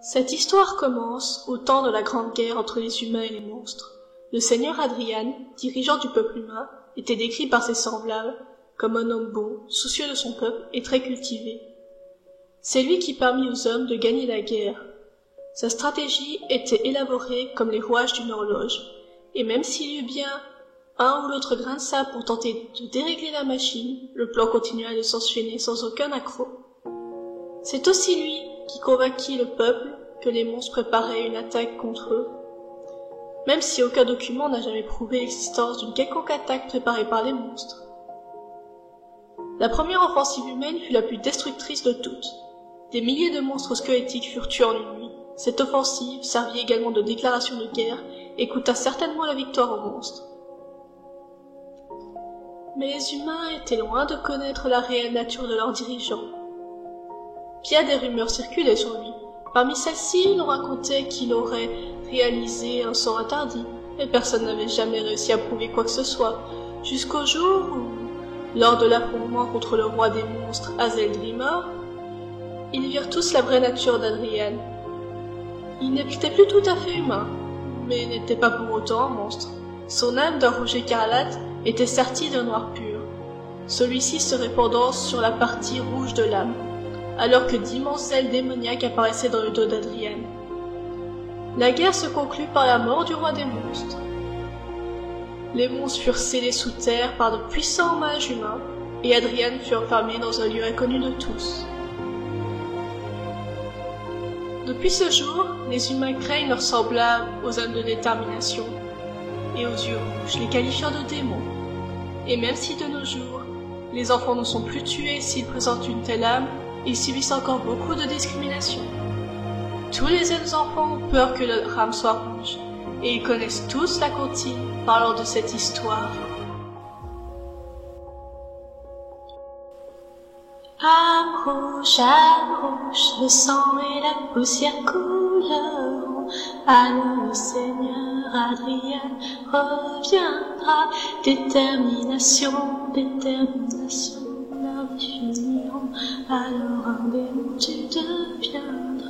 Cette histoire commence au temps de la Grande Guerre entre les humains et les monstres. Le seigneur Adrian, dirigeant du peuple humain, était décrit par ses semblables comme un homme bon, soucieux de son peuple et très cultivé. C'est lui qui permit aux hommes de gagner la guerre. Sa stratégie était élaborée comme les rouages d'une horloge, et même s'il y eut bien un ou l'autre grain de sable pour tenter de dérégler la machine, le plan continua de s'enchaîner sans aucun accroc. C'est aussi lui qui convainquit le peuple que les monstres préparaient une attaque contre eux, même si aucun document n'a jamais prouvé l'existence d'une quelconque attaque préparée par les monstres. La première offensive humaine fut la plus destructrice de toutes. Des milliers de monstres squelettiques furent tués en une nuit. Cette offensive servit également de déclaration de guerre et coûta certainement la victoire aux monstres. Mais les humains étaient loin de connaître la réelle nature de leur dirigeant. Bien des rumeurs circulaient sur lui. Parmi celles-ci, l'on racontait qu'il aurait réalisé un sort interdit, mais personne n'avait jamais réussi à prouver quoi que ce soit, jusqu'au jour où, lors de l'affrontement contre le roi des monstres, Azeldrimor, ils virent tous la vraie nature d'Adrian. Il n'était plus tout à fait humain, mais n'était pas pour autant un monstre. Son âme d'un rouge écarlate était sertie d'un noir pur, celui-ci se répandant sur la partie rouge de l'âme, alors que d'immenses ailes démoniaques apparaissaient dans le dos d'Adrian. La guerre se conclut par la mort du roi des monstres. Les monstres furent scellés sous terre par de puissants mages humains, et Adrian fut enfermé dans un lieu inconnu de tous. Depuis ce jour, les humains craignent leurs semblables aux âmes de détermination et aux yeux rouges, les qualifiant de démons. Et même si de nos jours, les enfants ne sont plus tués s'ils présentent une telle âme, ils subissent encore beaucoup de discrimination. Tous les jeunes enfants ont peur que leur âme soit rouge, et ils connaissent tous la comptine parlant de cette histoire. Âme rouge, le sang et la poussière couleront. Alors le Seigneur Adrian reviendra. Détermination, leur finiront. Alors un démon tu deviendras.